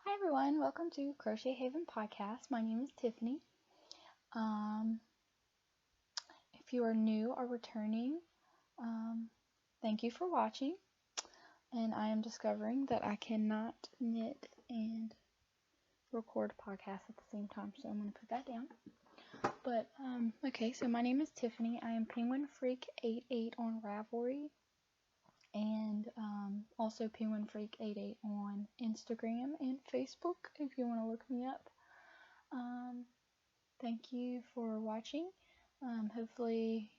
Hi everyone, welcome to Crochet Haven Podcast. My name is Tiffany. Um, if you are new or returning, thank you for watching. And I am discovering that I cannot knit and record podcasts at the same time, so I'm going to put that down. But, okay, so my name is Tiffany. I am Penguin Freak 88 on Ravelry. And also Penguin Freak 88 on Instagram and Facebook if you want to look me up. Thank you for watching. Hopefully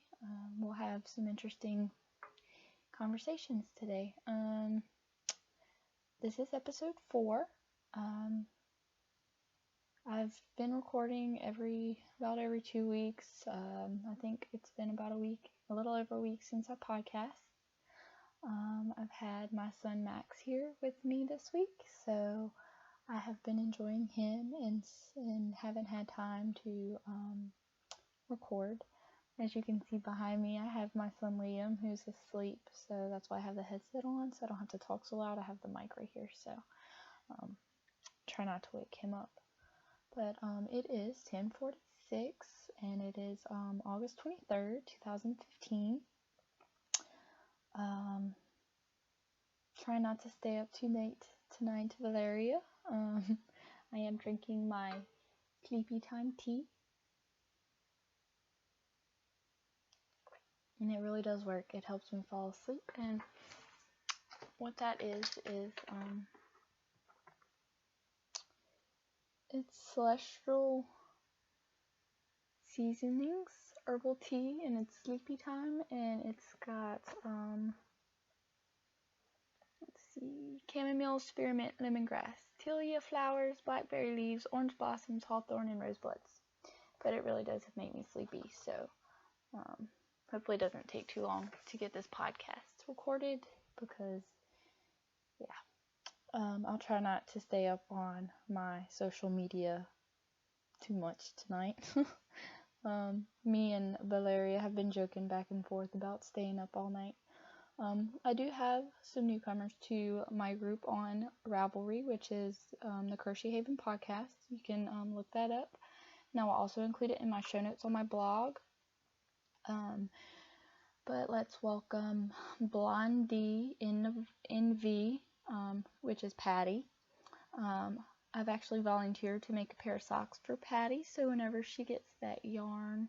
we'll have some interesting conversations today. This is episode 4. I've been recording about every 2 weeks. I think it's been about a little over a week since I podcast. I've had my son Max here with me this week, so I have been enjoying him and haven't had time to record. As you can see behind me, I have my son Liam who's asleep, so that's why I have the headset on, so I don't have to talk so loud. I have the mic right here, so try not to wake him up. But it is 10:46 and it is August 23rd, 2015. Try not to stay up too late tonight, Valeria. I am drinking my sleepy time tea. And it really does work. It helps me fall asleep. And what that is it's Celestial Seasonings herbal tea, and it's sleepy time, and it's got chamomile, spearmint, lemongrass, tilia flowers, blackberry leaves, orange blossoms, hawthorn, and rosebuds. But it really does make me sleepy, so hopefully it doesn't take too long to get this podcast recorded, because I'll try not to stay up on my social media too much tonight. Me and Valeria have been joking back and forth about staying up all night. I do have some newcomers to my group on Ravelry, which is the Crochet Haven Podcast. You can look that up. And I will also include it in my show notes on my blog. But let's welcome Blondie NV, which is Patty. I've actually volunteered to make a pair of socks for Patty, so whenever she gets that yarn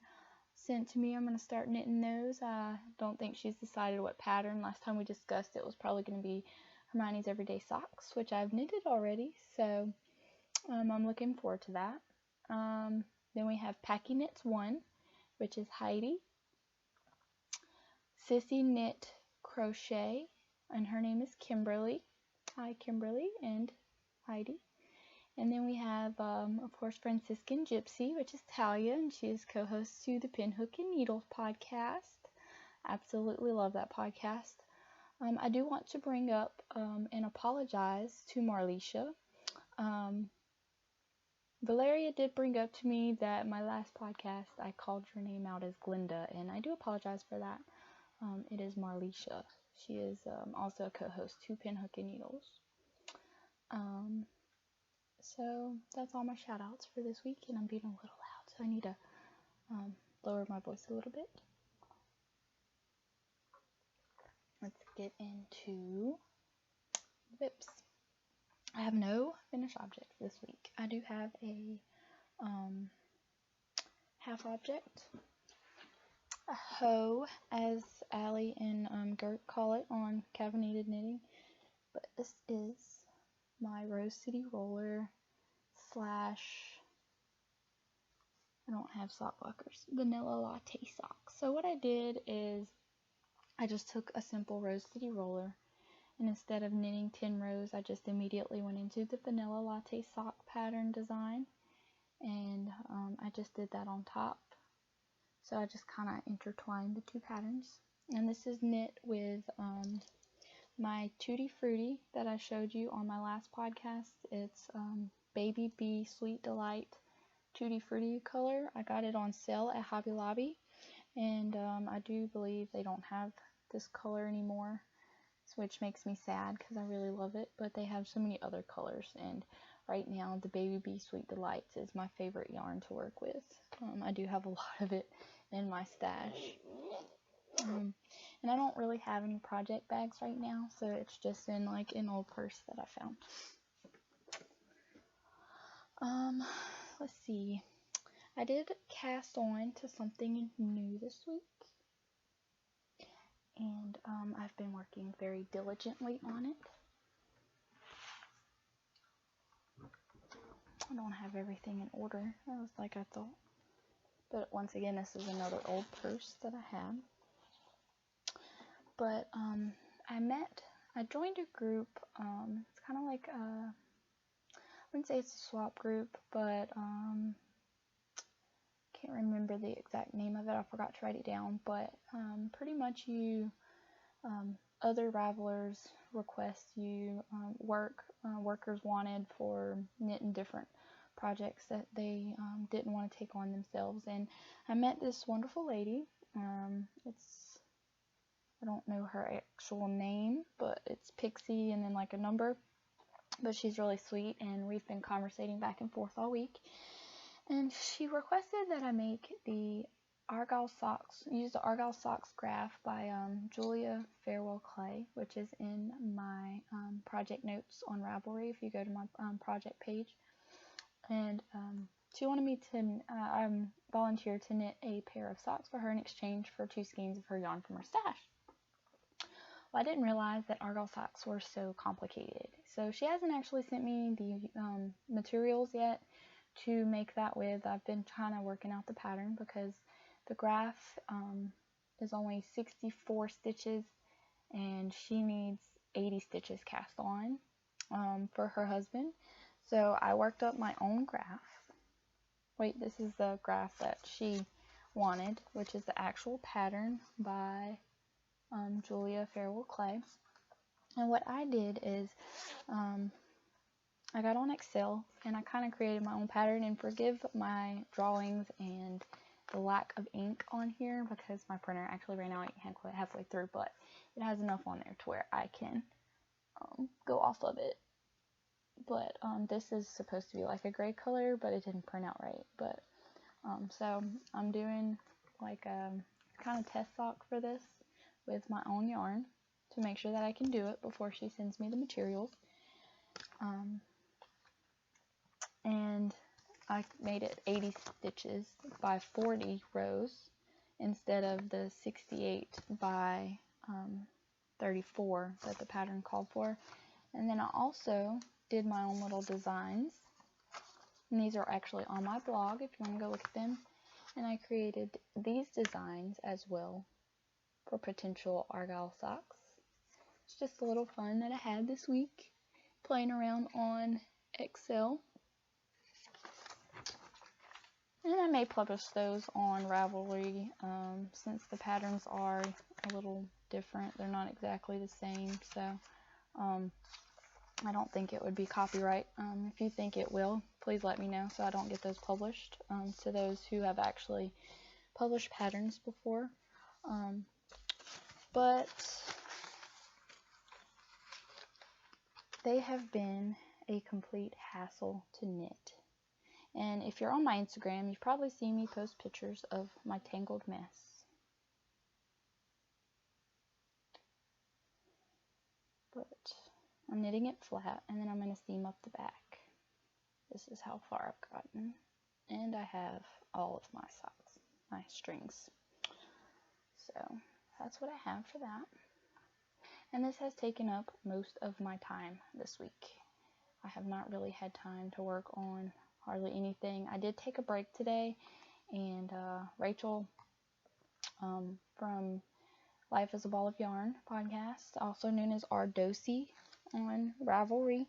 sent to me, I'm going to start knitting those. I don't think she's decided what pattern. Last time we discussed it was probably going to be Hermione's Everyday Socks, which I've knitted already, so I'm looking forward to that. Then we have Packy Knits 1, which is Heidi. Sissy Knit Crochet, and her name is Kimberly. Hi, Kimberly and Heidi. And then we have, of course, Franciscan Gypsy, which is Talia, and she is co-host to the Pinhook and Needles podcast. Absolutely love that podcast. I do want to bring up and apologize to Marlisha. Valeria did bring up to me that my last podcast, I called your name out as Glinda, and I do apologize for that. It is Marlisha. She is also a co-host to Pinhook and Needles. So that's all my shout outs for this week, and I'm being a little loud, so I need to lower my voice a little bit. Let's get into WIPs. I have no finished objects this week. I do have a half object, a hoe, as Allie and Gert call it on Caffeinated Knitting, but this is my Rose City Roller / I don't have sock blockers, vanilla latte socks. So what I did is I just took a simple Rose City Roller, and instead of knitting 10 rows, I just immediately went into the vanilla latte sock pattern design, and I just did that on top. So I just kind of intertwined the two patterns, and this is knit with my Tutti Frutti that I showed you on my last podcast. It's Baby Bee Sweet Delight Tutti Frutti color. I got it on sale at Hobby Lobby, and I do believe they don't have this color anymore, which makes me sad because I really love it, but they have so many other colors, and right now, the Baby Bee Sweet Delights is my favorite yarn to work with. I do have a lot of it in my stash. And I don't really have any project bags right now, so it's just in like an old purse that I found. Let's see. I did cast on to something new this week, and I've been working very diligently on it. I don't have everything in order, like I thought. But once again, this is another old purse that I had. But I joined a group. It's kind of like I wouldn't say it's a swap group, but can't remember the exact name of it. I forgot to write it down. But pretty much other Ravelers request you workers wanted for knitting different projects that they didn't want to take on themselves. And I met this wonderful lady. I don't know her actual name, but it's Pixie and then like a number. But she's really sweet, and we've been conversating back and forth all week. And she requested that I make use the Argyle Socks graph by Julia Farewell Clay, which is in my project notes on Ravelry if you go to my project page. And she wanted me to volunteer to knit a pair of socks for her in exchange for 2 skeins of her yarn from her stash. Well, I didn't realize that Argyle socks were so complicated. So she hasn't actually sent me the materials yet to make that with. I've been kind of working out the pattern because the graph is only 64 stitches and she needs 80 stitches cast on for her husband. So I worked up my own graph. Wait, this is the graph that she wanted, which is the actual pattern by Julia Farewell Clay. And what I did is I got on Excel and I kind of created my own pattern, and forgive my drawings and the lack of ink on here because my printer actually ran out halfway through, but it has enough on there to where I can go off of it. But this is supposed to be like a gray color, but it didn't print out right. But so I'm doing like a kind of test sock for this with my own yarn to make sure that I can do it before she sends me the materials. And I made it 80 stitches by 40 rows instead of the 68 by 34 that the pattern called for. And then I also did my own little designs, and these are actually on my blog if you want to go look at them. And I created these designs as well for potential Argyle socks. It's just a little fun that I had this week playing around on Excel. And I may publish those on Ravelry since the patterns are a little different. They're not exactly the same, so I don't think it would be copyright. If you think it will, please let me know so I don't get those published to those who have actually published patterns before. But they have been a complete hassle to knit. And if you're on my Instagram, you've probably seen me post pictures of my tangled mess. But I'm knitting it flat, and then I'm going to seam up the back. This is how far I've gotten. And I have all of my socks, my strings. So that's what I have for that. And this has taken up most of my time this week. I have not really had time to work on hardly anything. I did take a break today, and Rachel from Life is a Ball of Yarn podcast, also known as Ardosi on Ravelry,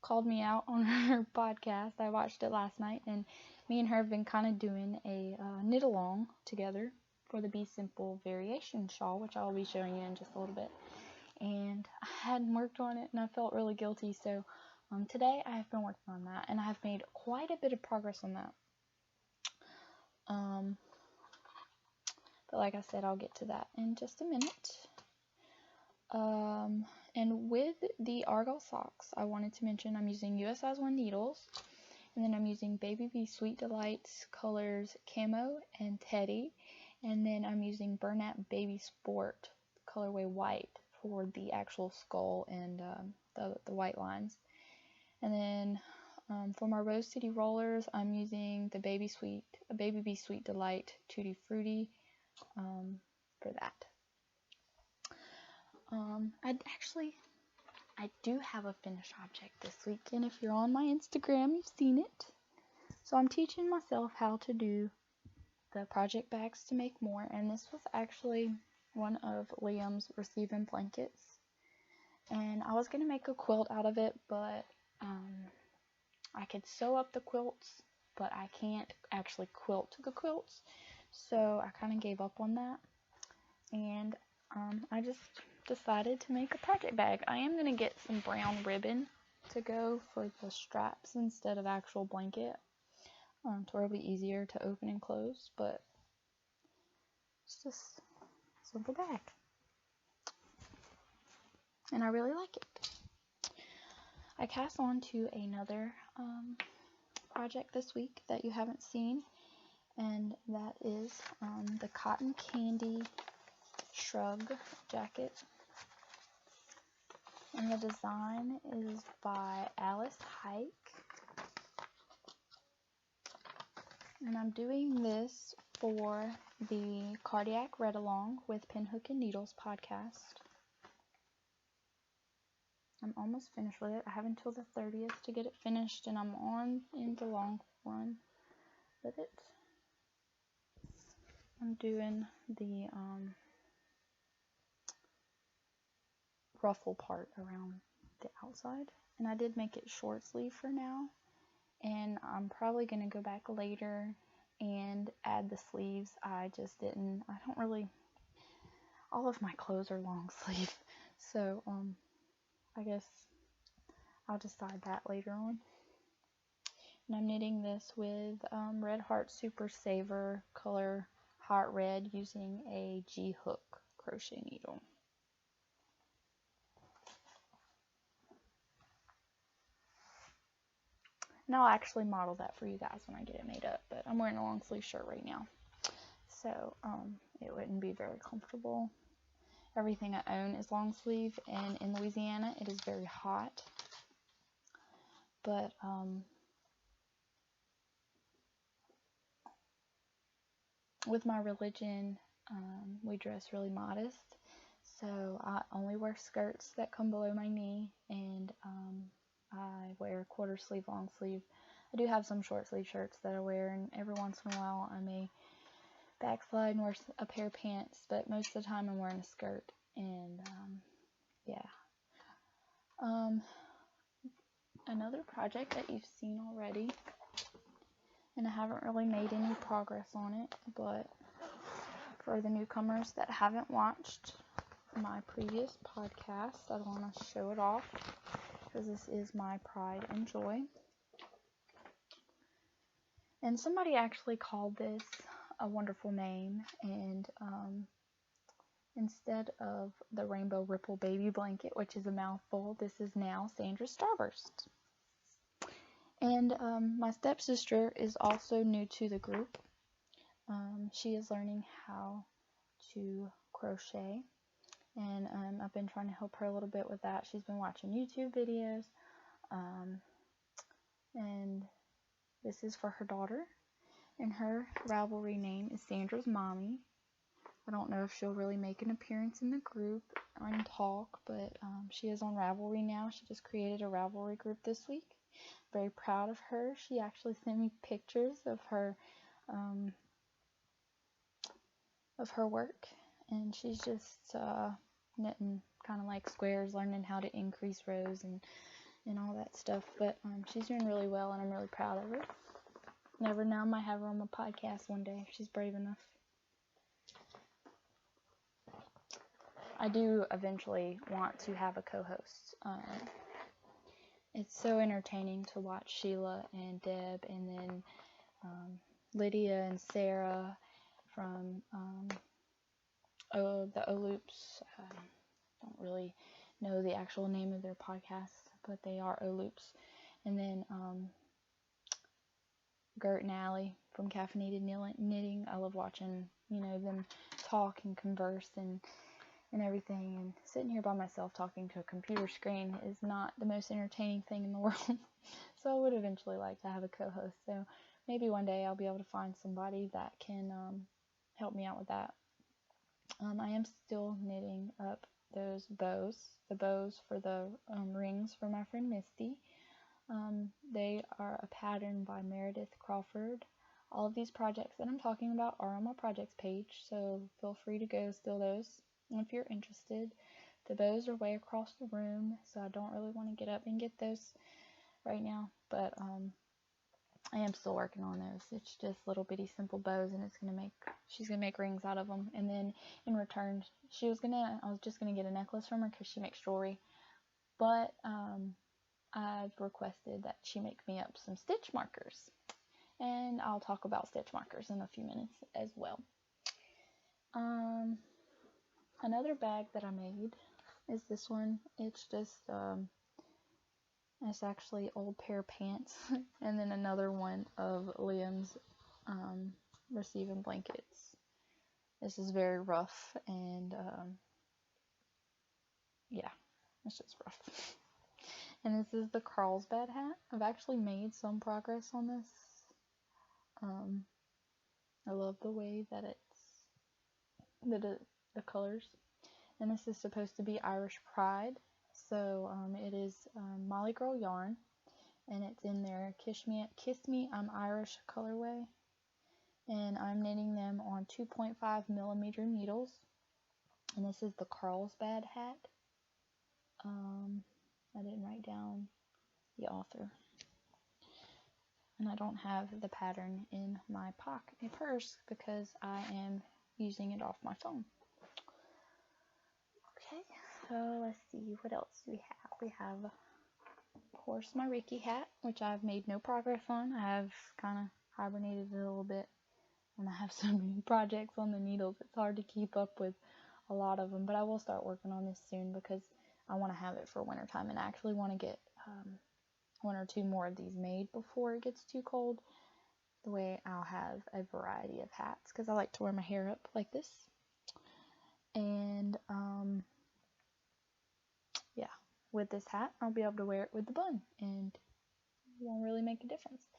called me out on her podcast. I watched it last night, and me and her have been kind of doing a knit along together for the Be Simple variation shawl, which I'll be showing you in just a little bit. And I hadn't worked on it, and I felt really guilty, so today I have been working on that, and I have made quite a bit of progress on that. But like I said, I'll get to that in just a minute. And with the Argyle socks, I wanted to mention I'm using US size 1 needles, and then I'm using Baby Bee Sweet Delights colors Camo and Teddy, and then I'm using Bernat Baby Sport colorway White for the actual skull and the white lines. And then for my Rose City rollers, I'm using the Baby Bee Sweet Delight Tutti Frutti for that. I do have a finished object this week, and if you're on my Instagram, you've seen it. So I'm teaching myself how to do the project bags to make more, and this was actually one of Liam's receiving blankets. And I was going to make a quilt out of it, but I could sew up the quilts, but I can't actually quilt the quilts, so I kind of gave up on that. And I just decided to make a project bag. I am going to get some brown ribbon to go for the straps instead of actual blanket, to where it'll be easier to open and close, but it's just a simple bag. And I really like it. I cast on to another project this week that you haven't seen, and that is the Cotton Candy Shrug jacket. And the design is by Alice Hike. And I'm doing this for the Cardiac Read Along with Pinhook and Needles podcast. I'm almost finished with it. I have until the 30th to get it finished, and I'm on into long run with it. I'm doing the ruffle part around the outside, and I did make it short sleeve for now, and I'm probably going to go back later and add the sleeves. I just didn't, all of my clothes are long sleeve, so I guess I'll decide that later on. And I'm knitting this with Red Heart Super Saver color Hot Red using a G-hook crochet needle. And I'll actually model that for you guys when I get it made up, but I'm wearing a long sleeve shirt right now, so it wouldn't be very comfortable. Everything I own is long sleeve, and in Louisiana it is very hot, but with my religion, we dress really modest, so I only wear skirts that come below my knee, and I wear quarter sleeve, long sleeve. I do have some short sleeve shirts that I wear, and every once in a while I may backslide and wear a pair of pants, but most of the time I'm wearing a skirt, and yeah. Another project that you've seen already, and I haven't really made any progress on it, but for the newcomers that haven't watched my previous podcast, I want to show it off, because this is my pride and joy. And somebody actually called this a wonderful name, and instead of the Rainbow Ripple Baby Blanket, which is a mouthful, this is now Sandra's Starburst. And my stepsister is also new to the group. She is learning how to crochet, and I've been trying to help her a little bit with that. She's been watching YouTube videos, and this is for her daughter, and her Ravelry name is Sandra's Mommy. I don't know if she'll really make an appearance in the group and talk, but she is on Ravelry now. She just created a Ravelry group this week. Very proud of her. She actually sent me pictures of her work, and she's just knitting kind of like squares, learning how to increase rows and all that stuff, but she's doing really well, and I'm really proud of her. Never know, I might have her on my podcast one day if she's brave enough. I do eventually want to have a co-host. It's so entertaining to watch Sheila and Deb, and then Lydia and Sarah from the O-Loops. Don't really know the actual name of their podcast, but they are Loops. And then Gert and Allie from Caffeinated Knitting. I love watching, them talk and converse and everything. And sitting here by myself talking to a computer screen is not the most entertaining thing in the world. So I would eventually like to have a co-host. So maybe one day I'll be able to find somebody that can help me out with that. I am still knitting up those bows, the bows for the rings for my friend Misty. They are a pattern by Meredith Crawford. All of these projects that I'm talking about are on my projects page, so feel free to go steal those if you're interested. The bows are way across the room, so I don't really want to get up and get those right now, but I am still working on those. It's just little bitty simple bows, and she's gonna make rings out of them. And then in return, I was just gonna get a necklace from her because she makes jewelry, but I've requested that she make me up some stitch markers, and I'll talk about stitch markers in a few minutes as well. Another bag that I made is this one. It's just it's actually old pair of pants, and then another one of Liam's receiving blankets. This is very rough, and yeah, it's just rough. And this is the Carlsbad hat. I've actually made some progress on this. I love the way that the colors. And this is supposed to be Irish Pride. So it is Molly Girl yarn, and it's in their Kiss Me I'm Irish colorway. And I'm knitting them on 2.5 millimeter needles. And this is the Carlsbad hat. I didn't write down the author. And I don't have the pattern in my purse because I am using it off my phone. Okay, so let's see, what else do we have? We have, of course, my Ricky hat, which I've made no progress on. I have kind of hibernated it a little bit, and I have so many projects on the needles. It's hard to keep up with a lot of them, but I will start working on this soon because I want to have it for wintertime, and I actually want to get one or two more of these made before it gets too cold. The way I'll have a variety of hats because I like to wear my hair up like this. And yeah, with this hat I'll be able to wear it with the bun, and it won't really make a difference.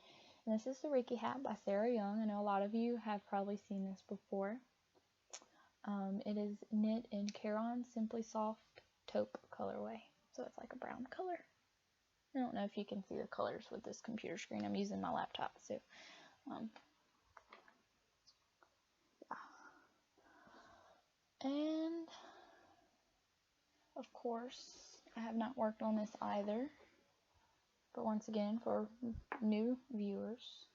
And this is the Ricky hat by Sarah Young. I know a lot of you have probably seen this before. It is knit in Caron Simply Soft taupe colorway, so it's like a brown color. I don't know if you can see the colors with this computer screen. I'm using my laptop, so yeah. And of course, I have not worked on this either, but once again, for new viewers,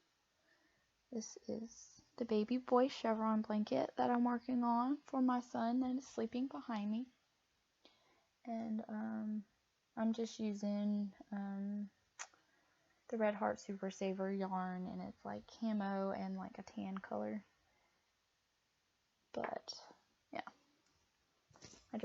this is the baby boy chevron blanket that I'm working on for my son that is sleeping behind me. And I'm just using the Red Heart Super Saver yarn, and it's like camo and like a tan color. But yeah, I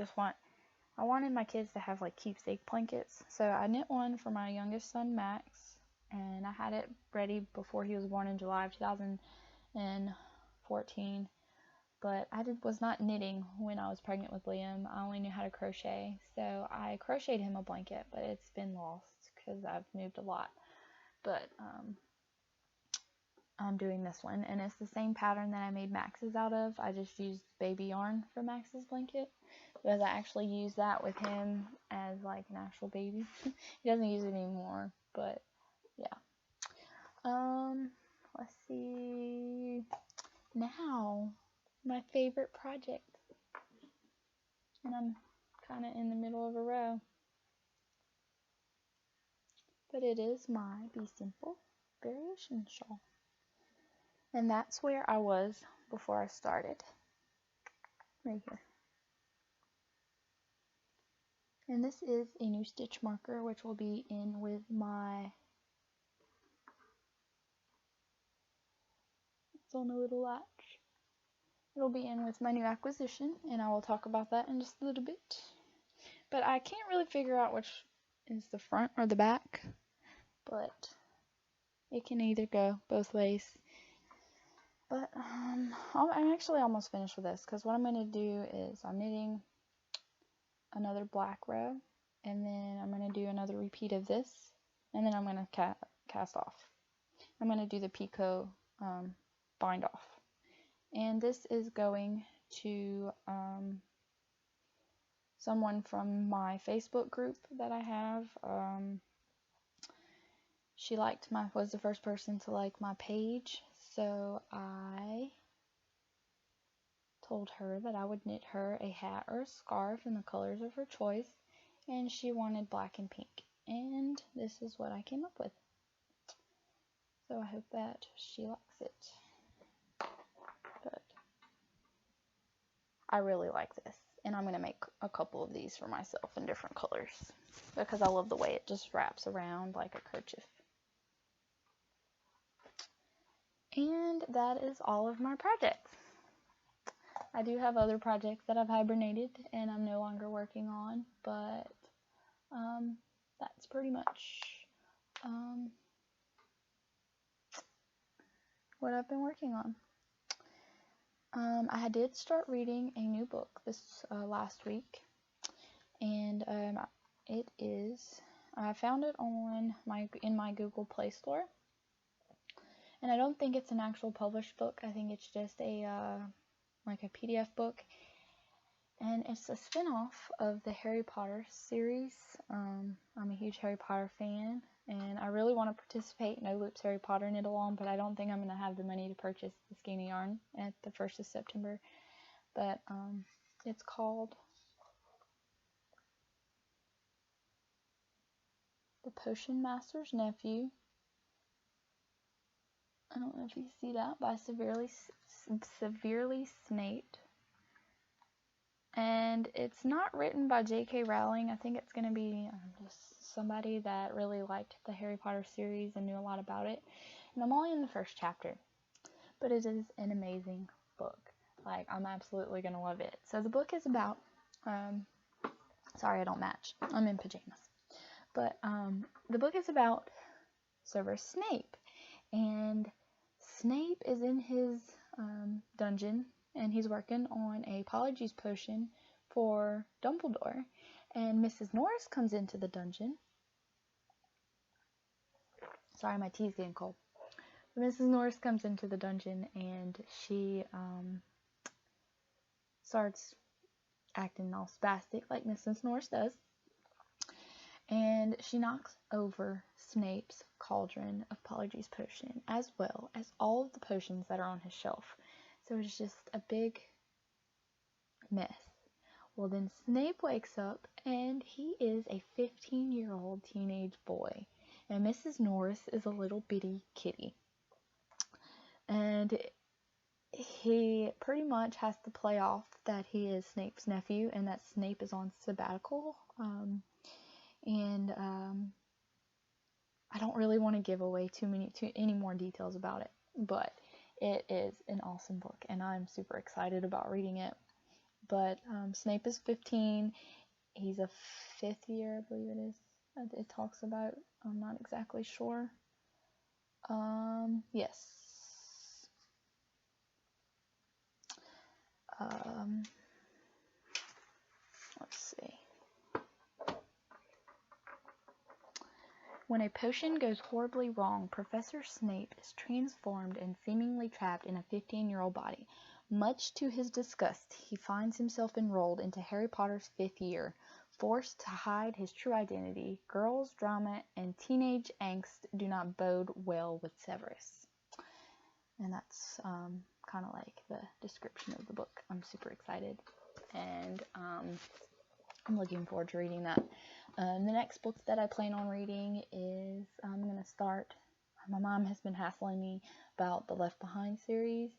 wanted my kids to have like keepsake blankets, so I knit one for my youngest son Max, and I had it ready before he was born in July of 2014. But I was not knitting when I was pregnant with Liam. I only knew how to crochet, so I crocheted him a blanket, but it's been lost because I've moved a lot. But I'm doing this one, and it's the same pattern that I made Max's out of. I just used baby yarn for Max's blanket because I actually use that with him as like an actual baby. He doesn't use it anymore, but yeah. Let's see. Now, my favorite project, and I'm kind of in the middle of a row, but it is my Be Simple variation shawl. And that's where I was before I started. Right here. And this is a new stitch marker, which will be in with my, it's on a little latch. It'll be in with my new acquisition, and I will talk about that in just a little bit. But I can't really figure out which is the front or the back. But it can either go both ways. But I'm actually almost finished with this, because what I'm going to do is I'm knitting another black row, and then I'm going to do another repeat of this, and then I'm going to cast off. I'm going to do the picot bind off. And this is going to someone from my Facebook group that I have. She was the first person to like my page, so I told her that I would knit her a hat or a scarf in the colors of her choice, and she wanted black and pink, and this is what I came up with. So I hope that she likes it. But I really like this, and I'm going to make a couple of these for myself in different colors, because I love the way it just wraps around like a kerchief. And that is all of my projects. I do have other projects that I've hibernated and I'm no longer working on, but that's pretty much what I've been working on. I did start reading a new book this last week, and I found it in my Google Play Store, and I don't think it's an actual published book. I think it's just a PDF book, and it's a spin-off of the Harry Potter series. I'm a huge Harry Potter fan, and I really want to participate in No Loops Harry Potter Knit Along, but I don't think I'm going to have the money to purchase the skein yarn at the 1st of September. But it's called The Potion Master's Nephew. I don't know if you see that, by Severely Snape. And it's not written by J.K. Rowling. I think it's going to be just somebody that really liked the Harry Potter series and knew a lot about it. And I'm only in the first chapter, but it is an amazing book. Like, I'm absolutely going to love it. So the book is about, sorry I don't match, I'm in pajamas. But the book is about Severus Snape. And Snape is in his dungeon, and he's working on a Apologies potion for Dumbledore. And Mrs. Norris comes into the dungeon. Sorry, my tea's getting cold. Mrs. Norris comes into the dungeon, and she starts acting all spastic like Mrs. Norris does. And she knocks over Snape's cauldron of Apologies potion, as well as all of the potions that are on his shelf. So it's just a big mess. Well, then Snape wakes up, and he is a 15-year-old teenage boy, and Mrs. Norris is a little bitty kitty. And he pretty much has to play off that he is Snape's nephew, and that Snape is on sabbatical. I don't really want to give away any more details about it, but it is an awesome book, and I'm super excited about reading it. But Snape is 15. He's a 5th year, I believe it is. It talks about, I'm not exactly sure. Yes. Let's see. When a potion goes horribly wrong, Professor Snape is transformed and seemingly trapped in a 15-year-old body. Much to his disgust, he finds himself enrolled into Harry Potter's 5th year, forced to hide his true identity. Girls, drama, and teenage angst do not bode well with Severus. And that's kind of like the description of the book. I'm super excited, and I'm looking forward to reading that. The next book that I plan on reading is, I'm going to start, my mom has been hassling me about the Left Behind series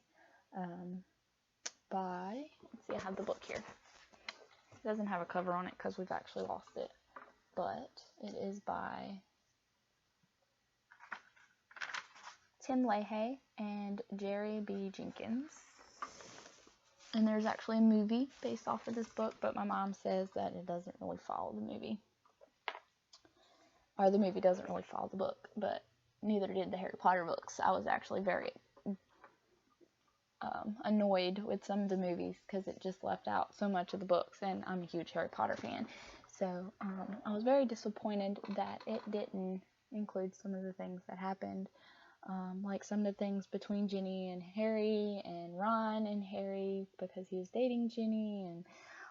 by, let's see, I have the book here. It doesn't have a cover on it because we've actually lost it, but it is by Tim Leahy and Jerry B. Jenkins. And there's actually a movie based off of this book, but my mom says that it doesn't really follow the movie. Or the movie doesn't really follow the book, but neither did the Harry Potter books. I was actually very annoyed with some of the movies because it just left out so much of the books, and I'm a huge Harry Potter fan. So I was very disappointed that it didn't include some of the things that happened, like some of the things between Ginny and Harry, and Ron and Harry because he was dating Ginny, and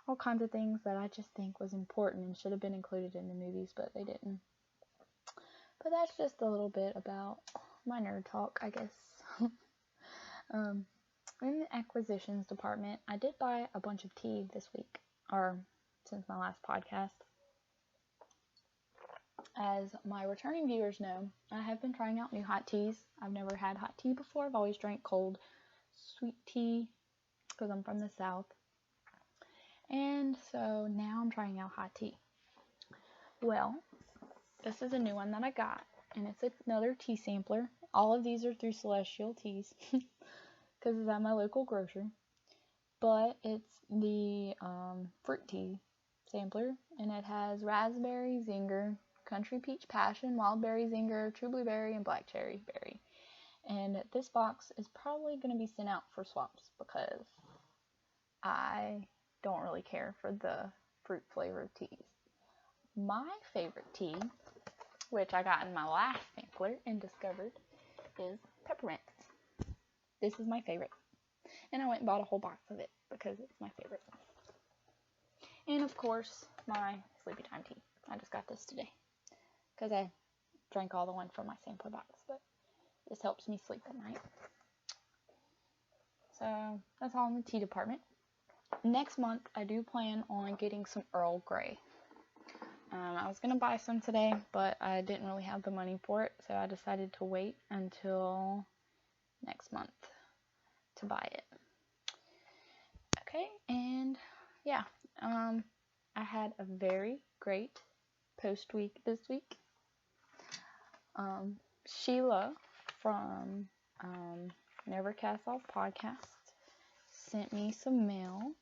all kinds of things that I just think was important and should have been included in the movies, but they didn't. But that's just a little bit about my nerd talk, I guess. In the acquisitions department, I did buy a bunch of tea this week, or since my last podcast. As my returning viewers know, I have been trying out new hot teas. I've never had hot tea before. I've always drank cold, sweet tea because I'm from the South. And so now I'm trying out hot tea. Well, this is a new one that I got, and it's another tea sampler. All of these are through Celestial Teas because it's at my local grocery. But it's the fruit tea sampler, and it has raspberry, zinger, country peach passion, wild berry zinger, true blueberry, and black cherry berry. And this box is probably going to be sent out for swaps because I don't really care for the fruit flavored teas. My favorite tea, which I got in my last sampler and discovered, is peppermint. This is my favorite. And I went and bought a whole box of it because it's my favorite. And of course, my sleepy time tea. I just got this today because I drank all the one from my sampler box, but this helps me sleep at night. So that's all in the tea department. Next month, I do plan on getting some Earl Grey. I was going to buy some today, but I didn't really have the money for it, so I decided to wait until next month to buy it. Okay, and yeah, I had a very great post week this week. Sheila from Never Cast Off Podcast sent me some mail,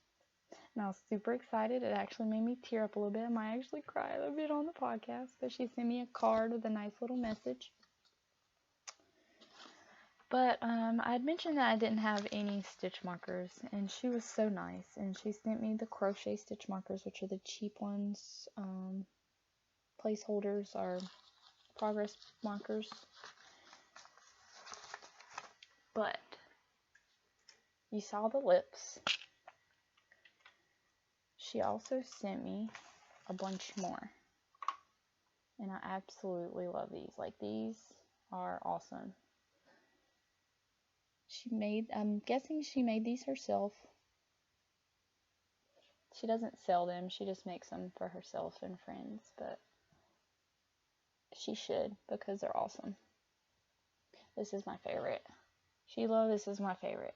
and I was super excited. It actually made me tear up a little bit. I might actually cry a little bit on the podcast, but she sent me a card with a nice little message. But I had mentioned that I didn't have any stitch markers, and she was so nice, and she sent me the crochet stitch markers, which are the cheap ones, placeholders or progress markers. But you saw the lips. She also sent me a bunch more, and I absolutely love these. Like, these are awesome. I'm guessing she made these herself. She doesn't sell them, she just makes them for herself and friends, but she should because they're awesome. This is my favorite. Sheila, this is my favorite.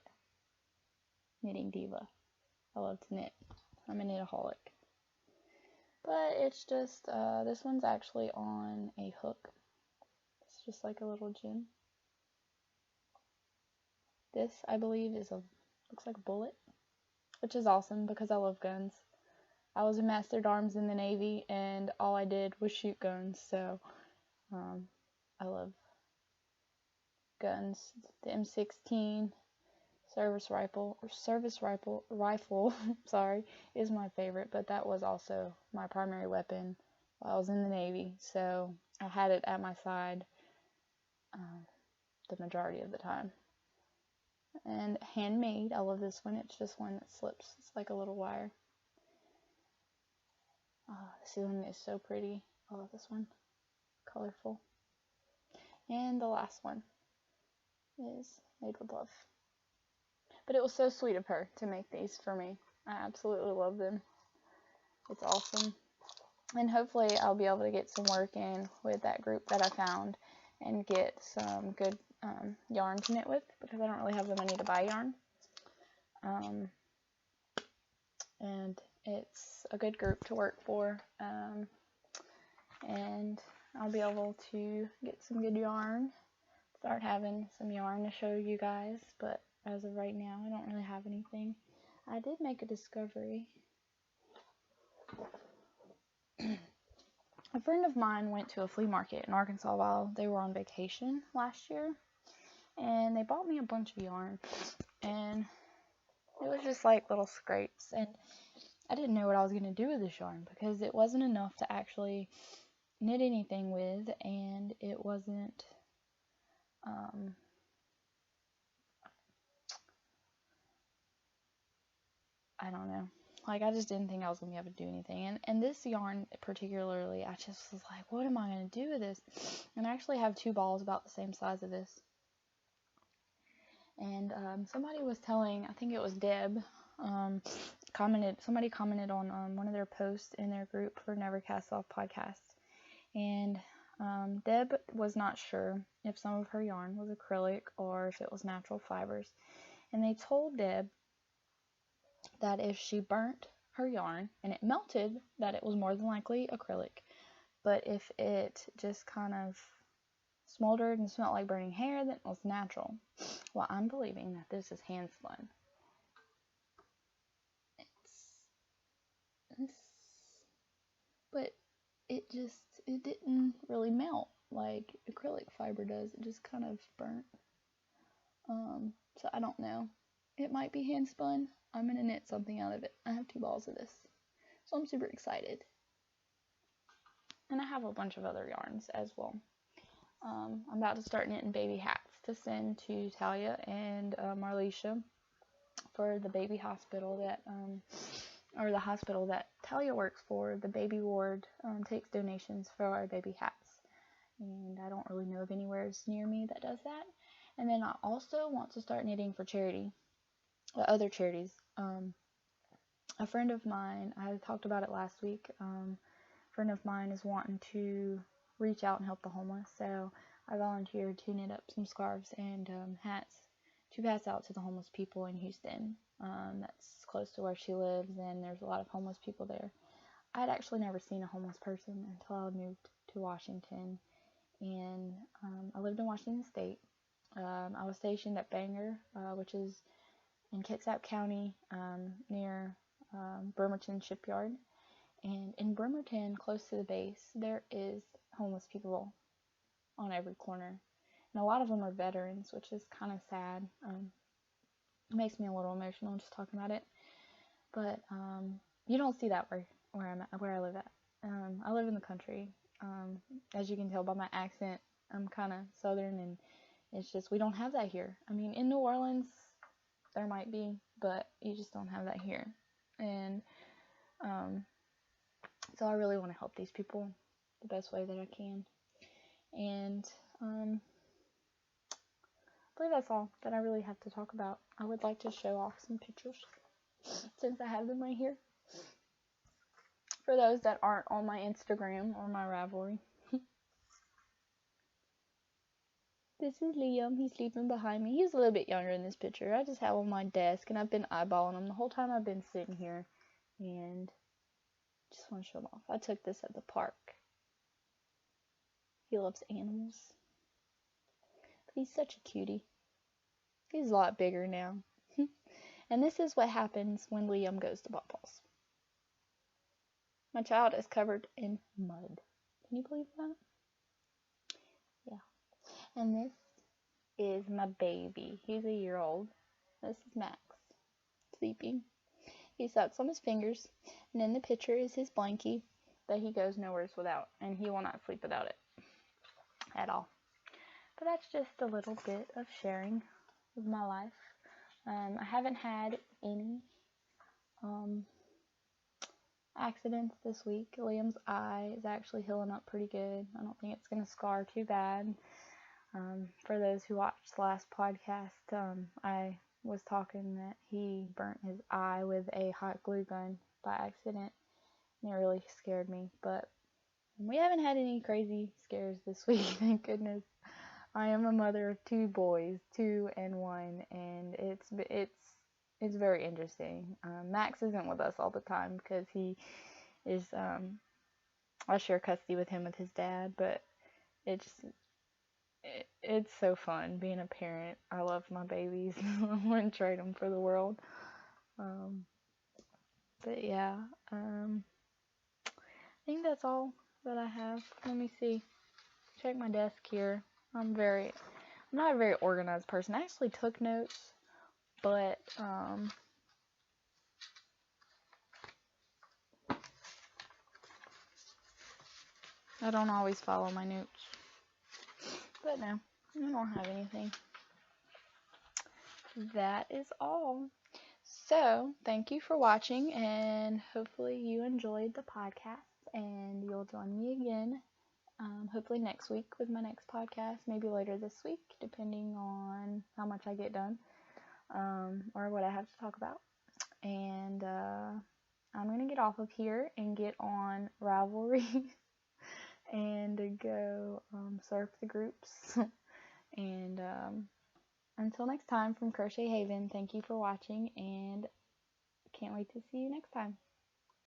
Knitting diva. I love to knit. I'm a knitaholic. But it's just, this one's actually on a hook. It's just like a little gem. This, I believe, looks like a bullet, which is awesome because I love guns. I was a master at arms in the Navy, and all I did was shoot guns, so I love guns. The M16 service rifle, sorry, is my favorite, but that was also my primary weapon while I was in the Navy, so I had it at my side the majority of the time. And handmade, I love this one. It's just one that slips. It's like a little wire. This one is so pretty. I love this one. Colorful. And the last one is made with love. But it was so sweet of her to make these for me. I absolutely love them. It's awesome. And hopefully I'll be able to get some work in with that group that I found and get some good yarn to knit with, because I don't really have the money to buy yarn. And it's a good group to work for. And I'll be able to get some good yarn, start having some yarn to show you guys, but as of right now, I don't really have anything. I did make a discovery. A friend of mine went to a flea market in Arkansas while they were on vacation last year, and they bought me a bunch of yarn, and it was just like little scrapes, and I didn't know what I was going to do with this yarn because it wasn't enough to actually knit anything with, and it wasn't, I don't know. Like, I just didn't think I was going to be able to do anything. And this yarn particularly, I just was like, what am I going to do with this? And I actually have 2 balls about the same size of this. And somebody was telling, I think it was Deb, somebody commented on one of their posts in their group for Never Cast Off podcast. And Deb was not sure if some of her yarn was acrylic or if it was natural fibers. And they told Deb that if she burnt her yarn and it melted, that it was more than likely acrylic. But if it just kind of smoldered and smelled like burning hair, then it was natural. Well, I'm believing that this is hand spun. But it didn't really melt like acrylic fiber does. It just kind of burnt. So I don't know. It might be hand spun. I'm going to knit something out of it. I have 2 balls of this. So I'm super excited. And I have a bunch of other yarns as well. I'm about to start knitting baby hats to send to Talia and Marlisha for the baby hospital that, or the hospital that Talia works for. The baby ward takes donations for our baby hats. And I don't really know of anywhere near me that does that. And then I also want to start knitting for charity, other charities. A friend of mine, I talked about it last week, a friend of mine is wanting to reach out and help the homeless, so I volunteered to knit up some scarves and hats to pass out to the homeless people in Houston. That's close to where she lives, and there's a lot of homeless people there. I had actually never seen a homeless person until I moved to Washington, and I lived in Washington State. I was stationed at Bangor, which is in Kitsap County, near Bremerton Shipyard. And in Bremerton, close to the base, there is homeless people on every corner. And a lot of them are veterans, which is kind of sad. It makes me a little emotional just talking about it. But you don't see that where I live at. I live in the country. As you can tell by my accent, I'm kind of southern, and it's just, we don't have that here. I mean, in New Orleans, there might be, but you just don't have that here. And so I really want to help these people the best way that I can. And I believe that's all that I really have to talk about. I would like to show off some pictures since I have them right here. For those that aren't on my Instagram or my Ravelry. This is Liam. He's sleeping behind me. He's a little bit younger in this picture. I just have him on my desk, and I've been eyeballing him the whole time I've been sitting here. And just want to show him off. I took this at the park. He loves animals. But he's such a cutie. He's a lot bigger now. And this is what happens when Liam goes to Pawpaw's. My child is covered in mud. Can you believe that? Yeah. And this is my baby. He's a year old. This is Max, sleeping. He sucks on his fingers. And in the picture is his blankie that he goes nowhere without. And he will not sleep without it at all. But that's just a little bit of sharing of my life. I haven't had any accidents this week. Liam's eye is actually healing up pretty good. I don't think it's going to scar too bad. For those who watched the last podcast, I was talking that he burnt his eye with a hot glue gun by accident, and it really scared me. But we haven't had any crazy scares this week, thank goodness. I am a mother of 2 boys, 2 and 1, and it's very interesting. Max isn't with us all the time because he is, I share custody with him with his dad, but it's so fun being a parent. I love my babies. I wouldn't trade them for the world. Um, but yeah, I think that's all that I have. Let me see. Check my desk here. I'm not a very organized person. I actually took notes, but I don't always follow my notes. But no, I don't have anything. That is all. So, thank you for watching, and hopefully you enjoyed the podcast, and you'll join me again, hopefully next week with my next podcast, maybe later this week, depending on how much I get done, or what I have to talk about. And I'm going to get off of here and get on Ravelry and go surf the groups. And until next time, from Crochet Haven, thank you for watching, and can't wait to see you next time.